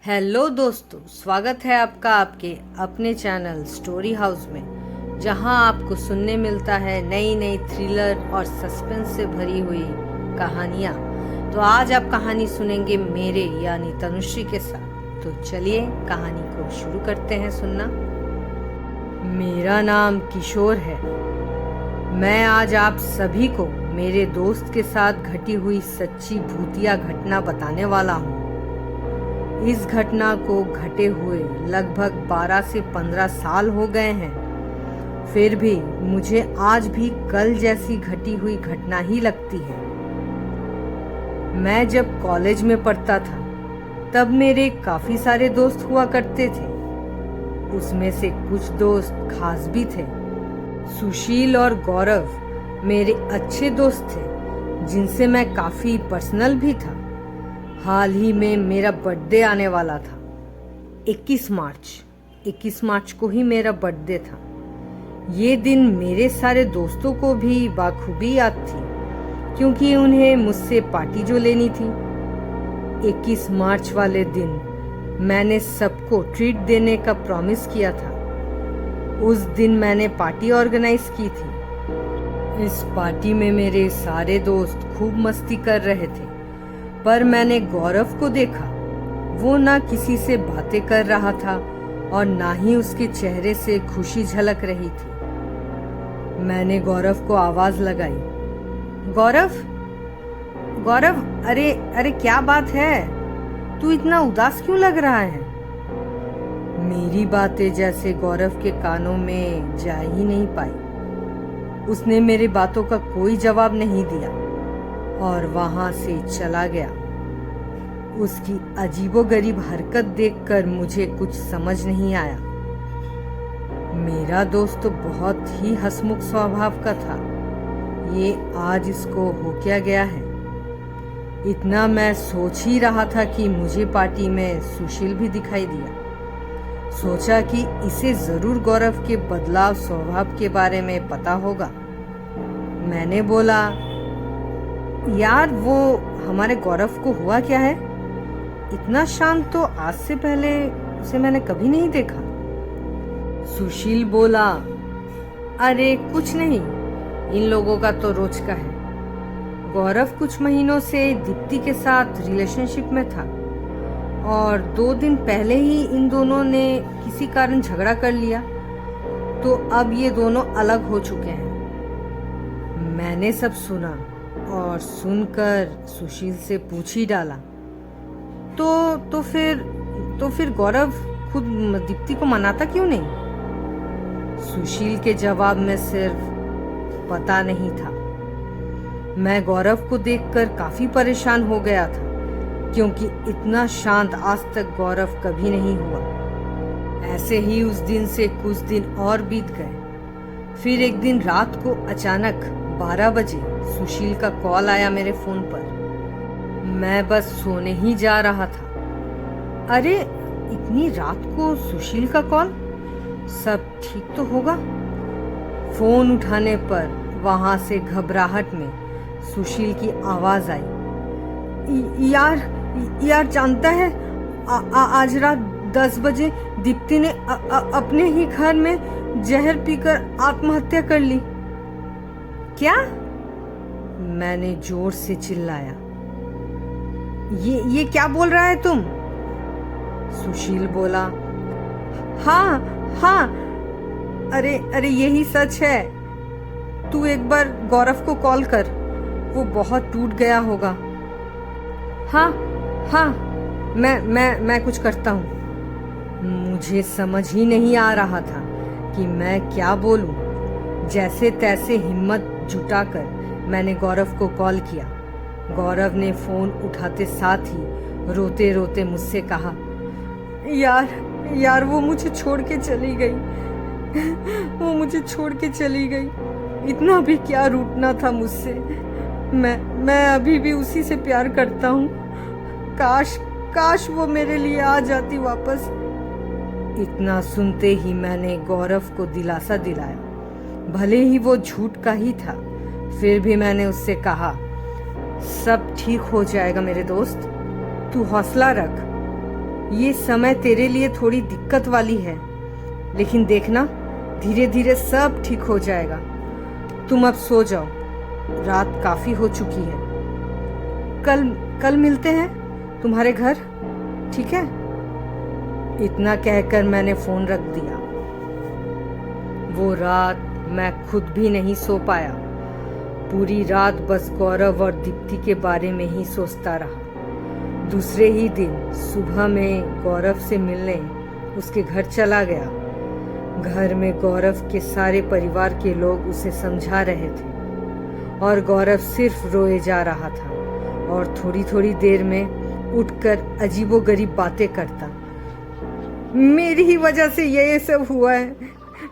Hello दोस्तों, स्वागत है आपका आपके अपने चैनल स्टोरी हाउस में, जहां आपको सुनने मिलता है नई नई थ्रिलर और सस्पेंस से भरी हुई कहानियां। तो आज आप कहानी सुनेंगे मेरे यानी तनुश्री के साथ। तो चलिए कहानी को शुरू करते हैं सुनना। मेरा नाम किशोर है। मैं आज आप सभी को मेरे दोस्त के साथ घटी हुई सच्ची भूतिया घटना बताने वाला हूँ। इस घटना को घटे हुए लगभग 12 से 15 साल हो गए हैं, फिर भी मुझे आज भी कल जैसी घटी हुई घटना ही लगती है। मैं जब कॉलेज में पढ़ता था तब मेरे काफी सारे दोस्त हुआ करते थे। उसमें से कुछ दोस्त खास भी थे। सुशील और गौरव मेरे अच्छे दोस्त थे, जिनसे मैं काफी पर्सनल भी था। हाल ही में मेरा बर्थडे आने वाला था। 21 मार्च को ही मेरा बर्थडे था। ये दिन मेरे सारे दोस्तों को भी बाखूबी याद थी, क्योंकि उन्हें मुझसे पार्टी जो लेनी थी। 21 मार्च वाले दिन मैंने सबको ट्रीट देने का प्रॉमिस किया था। उस दिन मैंने पार्टी ऑर्गेनाइज की थी। इस पार्टी में मेरे सारे दोस्त खूब मस्ती कर रहे थे, पर मैंने गौरव को देखा। वो ना किसी से बातें कर रहा था और ना ही उसके चेहरे से खुशी झलक रही थी। मैंने गौरव को आवाज लगाई, गौरव गौरव, अरे क्या बात है? तू इतना उदास क्यों लग रहा है? मेरी बातें जैसे गौरव के कानों में जा ही नहीं पाई। उसने मेरी बातों का कोई जवाब नहीं दिया और वहां से चला गया। उसकी अजीबोगरीब हरकत देखकर मुझे कुछ समझ नहीं आया। मेरा दोस्त तो बहुत ही हंसमुख स्वभाव का था। ये आज इसको हो क्या गया है? इतना मैं सोच ही रहा था कि मुझे पार्टी में सुशील भी दिखाई दिया। सोचा कि इसे जरूर गौरव के बदलाव स्वभाव के बारे में पता होगा। मैंने बोला, यार वो हमारे गौरव को हुआ क्या है? इतना शांत तो आज से पहले उसे मैंने कभी नहीं देखा। सुशील बोला, अरे कुछ नहीं, इन लोगों का तो रोज का है। गौरव कुछ महीनों से दीप्ति के साथ रिलेशनशिप में था और 2 दिन पहले ही इन दोनों ने किसी कारण झगड़ा कर लिया, तो अब ये दोनों अलग हो चुके हैं। मैंने सब सुना और सुनकर सुशील से पूछ ही डाला, तो फिर गौरव खुद दीप्ति को मनाता क्यों नहीं? सुशील के जवाब में सिर्फ पता नहीं था। मैं गौरव को देखकर काफी परेशान हो गया था, क्योंकि इतना शांत आज तक गौरव कभी नहीं हुआ। ऐसे ही उस दिन से कुछ दिन और बीत गए। फिर एक दिन रात को अचानक 12 बजे सुशील का कॉल आया मेरे फोन पर। मैं बस सोने ही जा रहा था। अरे इतनी रात को सुशील का कॉल, सब ठीक तो होगा? फोन उठाने पर वहां से घबराहट में सुशील की आवाज आई, यार जानता है, आज रात 10 बजे दीप्ति ने अपने ही घर में जहर पीकर आत्महत्या कर ली। क्या? मैंने जोर से चिल्लाया, ये क्या बोल रहा है तुम? सुशील बोला, हाँ, अरे यही सच है। तू एक बार गौरव को कॉल कर, वो बहुत टूट गया होगा। हाँ, मैं कुछ करता हूँ। मुझे समझ ही नहीं आ रहा था कि मैं क्या बोलूं। जैसे तैसे हिम्मत जुटाकर मैंने गौरव को कॉल किया। गौरव ने फोन उठाते साथ ही रोते रोते मुझसे कहा, यार वो मुझे छोड़ के चली गई। इतना भी क्या रूठना था मुझसे। मैं अभी भी उसी से प्यार करता हूँ। काश वो मेरे लिए आ जाती वापस। इतना सुनते ही मैंने गौरव को दिलासा दिलाया। भले ही वो झूठ का ही था, फिर भी मैंने उससे कहा, सब ठीक हो जाएगा मेरे दोस्त, तू हौसला रख। ये समय तेरे लिए थोड़ी दिक्कत वाली है, लेकिन देखना धीरे धीरे सब ठीक हो जाएगा। तुम अब सो जाओ, रात काफी हो चुकी है। कल मिलते हैं तुम्हारे घर, ठीक है? इतना कहकर मैंने फोन रख दिया। वो रात मैं खुद भी नहीं सो पाया। पूरी रात बस गौरव और दीप्ति के बारे में ही सोचता रहा। दूसरे ही दिन सुबह में गौरव से मिलने उसके घर चला गया। घर में गौरव के सारे परिवार के लोग उसे समझा रहे थे और गौरव सिर्फ रोए जा रहा था और थोड़ी थोड़ी देर में उठकर अजीबोगरीब बातें करता। मेरी ही वजह से ये सब हुआ है,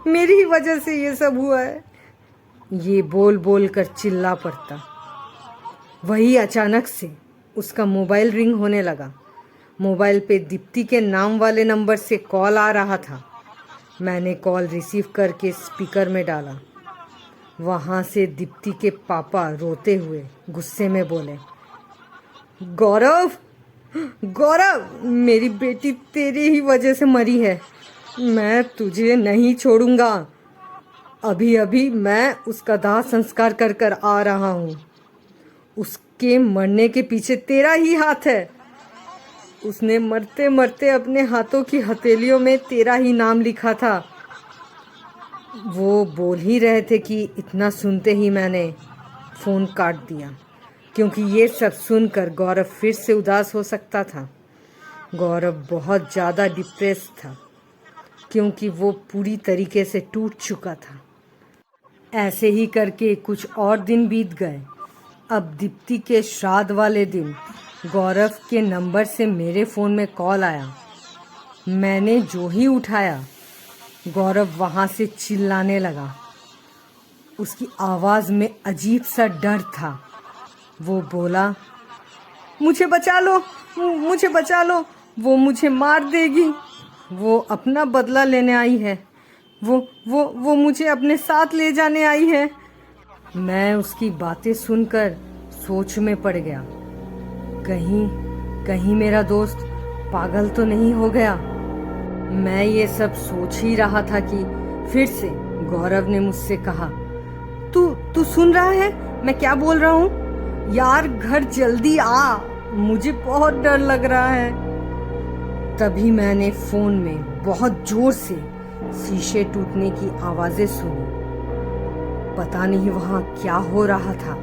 मेरी ही वजह से ये सब हुआ है, ये बोल बोल कर चिल्ला पड़ता। वही अचानक से उसका मोबाइल रिंग होने लगा। मोबाइल पे दीप्ति के नाम वाले नंबर से कॉल आ रहा था। मैंने कॉल रिसीव करके स्पीकर में डाला। वहाँ से दीप्ति के पापा रोते हुए गुस्से में बोले, गौरव, गौरव, मेरी बेटी तेरी ही वजह से मरी है। मैं तुझे नहीं छोड़ूंगा। अभी अभी मैं उसका दाह संस्कार कर कर आ रहा हूँ। उसके मरने के पीछे तेरा ही हाथ है। उसने मरते मरते अपने हाथों की हथेलियों में तेरा ही नाम लिखा था। वो बोल ही रहे थे कि इतना सुनते ही मैंने फ़ोन काट दिया, क्योंकि ये सब सुनकर गौरव फिर से उदास हो सकता था। गौरव बहुत ज़्यादा डिप्रेस था, क्योंकि वो पूरी तरीके से टूट चुका था। ऐसे ही करके कुछ और दिन बीत गए। अब दीप्ति के श्राद्ध वाले दिन गौरव के नंबर से मेरे फ़ोन में कॉल आया। मैंने जो ही उठाया, गौरव वहाँ से चिल्लाने लगा। उसकी आवाज़ में अजीब सा डर था। वो बोला, मुझे बचा लो, मुझे बचा लो, वो मुझे मार देगी। वो अपना बदला लेने आई है। वो मुझे अपने साथ ले जाने आई है। मैं उसकी बातें सुनकर सोच में पड़ गया। कहीं मेरा दोस्त पागल तो नहीं हो गया। मैं ये सब सोच ही रहा था कि फिर से गौरव ने मुझसे कहा, तू सुन रहा है मैं क्या बोल रहा हूँ? यार घर जल्दी आ, मुझे बहुत डर लग रहा है। तभी मैंने फ़ोन में बहुत ज़ोर से शीशे टूटने की आवाज़ें सुनी। पता नहीं वहाँ क्या हो रहा था।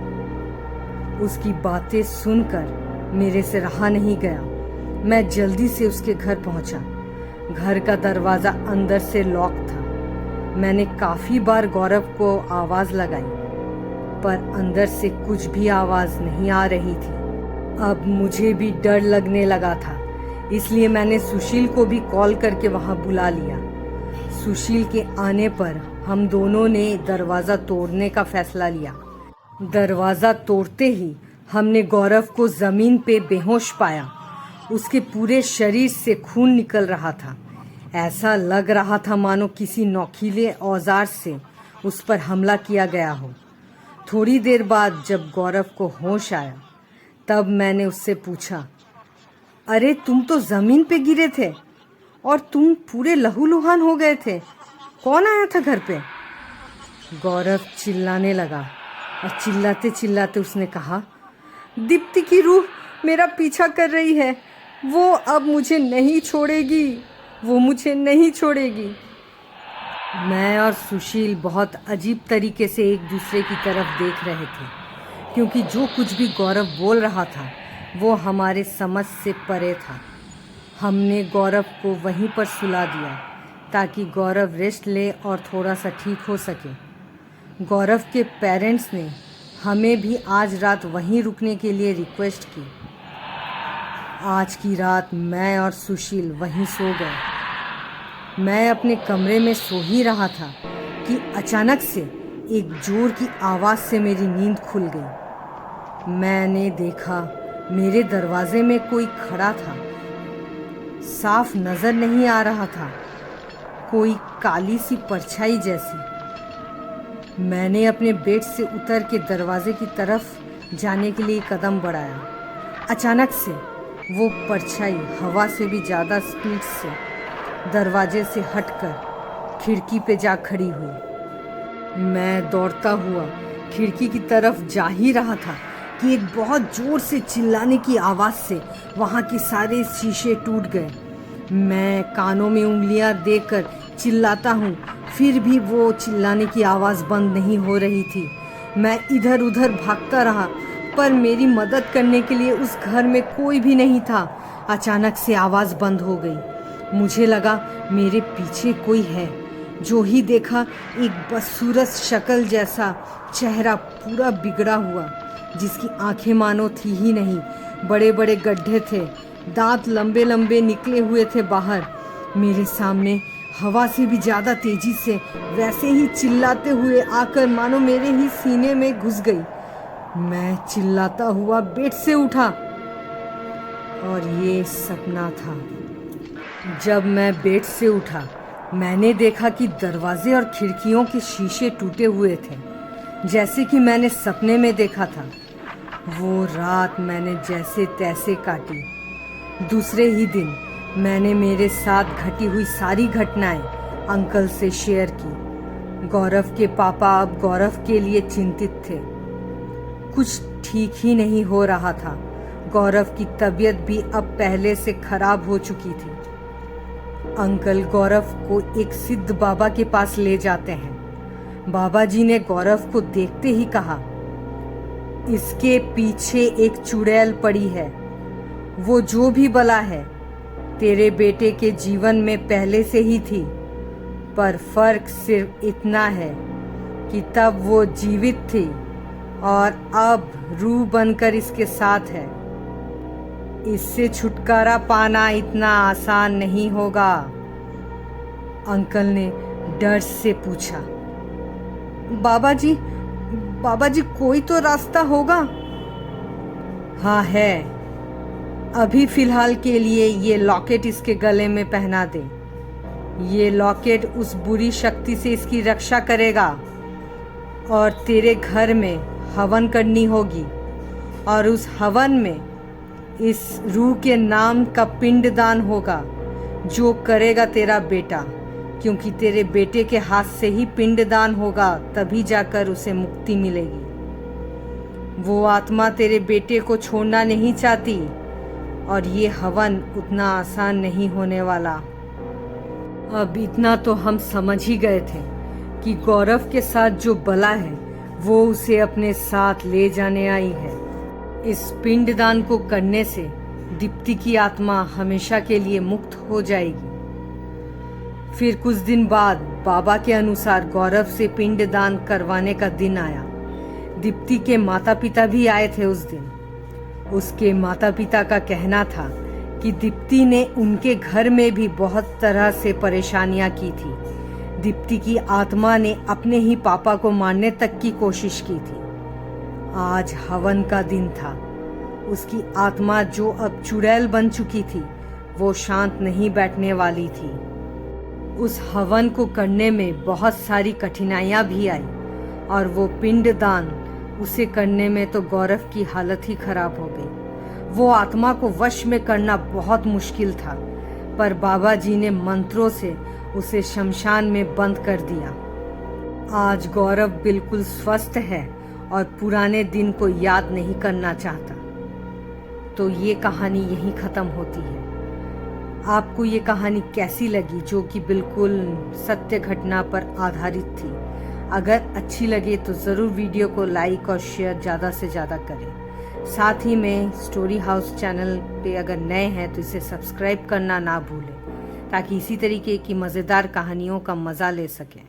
उसकी बातें सुनकर मेरे से रहा नहीं गया। मैं जल्दी से उसके घर पहुँचा। घर का दरवाज़ा अंदर से लॉक था। मैंने काफ़ी बार गौरव को आवाज़ लगाई, पर अंदर से कुछ भी आवाज़ नहीं आ रही थी। अब मुझे भी डर लगने लगा था, इसलिए मैंने सुशील को भी कॉल करके वहाँ बुला लिया। सुशील के आने पर हम दोनों ने दरवाज़ा तोड़ने का फैसला लिया। दरवाज़ा तोड़ते ही हमने गौरव को ज़मीन पे बेहोश पाया। उसके पूरे शरीर से खून निकल रहा था। ऐसा लग रहा था मानो किसी नोकीले औजार से उस पर हमला किया गया हो। थोड़ी देर बाद जब गौरव को होश आया, तब मैंने उससे पूछा, अरे तुम तो ज़मीन पे गिरे थे और तुम पूरे लहूलुहान हो गए थे। कौन आया था घर पे? गौरव चिल्लाने लगा और चिल्लाते चिल्लाते उसने कहा, दीप्ति की रूह मेरा पीछा कर रही है। वो अब मुझे नहीं छोड़ेगी, वो मुझे नहीं छोड़ेगी। मैं और सुशील बहुत अजीब तरीके से एक दूसरे की तरफ देख रहे थे, क्योंकि जो कुछ भी गौरव बोल रहा था वो हमारे समझ से परे था। हमने गौरव को वहीं पर सुला दिया ताकि गौरव रेस्ट ले और थोड़ा सा ठीक हो सके। गौरव के पेरेंट्स ने हमें भी आज रात वहीं रुकने के लिए रिक्वेस्ट की। आज की रात मैं और सुशील वहीं सो गए। मैं अपने कमरे में सो ही रहा था कि अचानक से एक जोर की आवाज़ से मेरी नींद खुल गई। मैंने देखा मेरे दरवाजे में कोई खड़ा था। साफ नज़र नहीं आ रहा था, कोई काली सी परछाई जैसी। मैंने अपने बेड से उतर के दरवाजे की तरफ जाने के लिए कदम बढ़ाया। अचानक से वो परछाई हवा से भी ज़्यादा स्पीड से दरवाजे से हटकर खिड़की पे जा खड़ी हुई। मैं दौड़ता हुआ खिड़की की तरफ जा ही रहा था कि एक बहुत जोर से चिल्लाने की आवाज़ से वहाँ के सारे शीशे टूट गए। मैं कानों में उंगलियां देकर चिल्लाता हूँ, फिर भी वो चिल्लाने की आवाज़ बंद नहीं हो रही थी। मैं इधर उधर भागता रहा, पर मेरी मदद करने के लिए उस घर में कोई भी नहीं था। अचानक से आवाज़ बंद हो गई। मुझे लगा मेरे पीछे कोई है। जो ही देखा, एक बदसूरत शक्ल जैसा चेहरा पूरा बिगड़ा हुआ, जिसकी आंखें मानो थी ही नहीं, बड़े बड़े गड्ढे थे, दांत लंबे लंबे निकले हुए थे बाहर। मेरे सामने हवा से भी ज़्यादा तेजी से वैसे ही चिल्लाते हुए आकर मानो मेरे ही सीने में घुस गई। मैं चिल्लाता हुआ बेड से उठा और ये सपना था। जब मैं बेड से उठा, मैंने देखा कि दरवाजे और खिड़कियों के शीशे टूटे हुए थे, जैसे कि मैंने सपने में देखा था। वो रात मैंने जैसे तैसे काटी। दूसरे ही दिन मैंने मेरे साथ घटी हुई सारी घटनाएं अंकल से शेयर की। गौरव के पापा अब गौरव के लिए चिंतित थे। कुछ ठीक ही नहीं हो रहा था। गौरव की तबीयत भी अब पहले से खराब हो चुकी थी। अंकल गौरव को एक सिद्ध बाबा के पास ले जाते हैं। बाबा जी ने गौरव को देखते ही कहा, इसके पीछे एक चुड़ैल पड़ी है। वो जो भी बला है तेरे बेटे के जीवन में पहले से ही थी, पर फर्क सिर्फ इतना है कि तब वो जीवित थी और अब रूह बनकर इसके साथ है। इससे छुटकारा पाना इतना आसान नहीं होगा। अंकल ने डर से पूछा, बाबा जी कोई तो रास्ता होगा? हाँ है। अभी फिलहाल के लिए ये लॉकेट इसके गले में पहना दे। ये लॉकेट उस बुरी शक्ति से इसकी रक्षा करेगा और तेरे घर में हवन करनी होगी और उस हवन में इस रूह के नाम का पिंडदान होगा जो करेगा तेरा बेटा, क्योंकि तेरे बेटे के हाथ से ही पिंडदान होगा, तभी जाकर उसे मुक्ति मिलेगी। वो आत्मा तेरे बेटे को छोड़ना नहीं चाहती और ये हवन उतना आसान नहीं होने वाला। अब इतना तो हम समझ ही गए थे कि गौरव के साथ जो बला है वो उसे अपने साथ ले जाने आई है। इस पिंडदान को करने से दीप्ति की आत्मा हमेशा के लिए मुक्त हो जाएगी। फिर कुछ दिन बाद बाबा के अनुसार गौरव से पिंडदान करवाने का दिन आया। दीप्ति के माता पिता भी आए थे उस दिन। उसके माता पिता का कहना था कि दीप्ति ने उनके घर में भी बहुत तरह से परेशानियां की थी। दीप्ति की आत्मा ने अपने ही पापा को मारने तक की कोशिश की थी। आज हवन का दिन था। उसकी आत्मा जो अब चुड़ैल बन चुकी थी, वो शांत नहीं बैठने वाली थी। उस हवन को करने में बहुत सारी कठिनाइयां भी आई और वो पिंडदान उसे करने में तो गौरव की हालत ही खराब हो गई। वो आत्मा को वश में करना बहुत मुश्किल था, पर बाबा जी ने मंत्रों से उसे शमशान में बंद कर दिया। आज गौरव बिल्कुल स्वस्थ है और पुराने दिन को याद नहीं करना चाहता। तो ये कहानी यहीं ख़त्म होती है। आपको ये कहानी कैसी लगी, जो कि बिल्कुल सत्य घटना पर आधारित थी? अगर अच्छी लगे तो ज़रूर वीडियो को लाइक और शेयर ज़्यादा से ज़्यादा करें। साथ ही में स्टोरी हाउस चैनल पे अगर नए हैं तो इसे सब्सक्राइब करना ना भूलें, ताकि इसी तरीके की मज़ेदार कहानियों का मज़ा ले सकें।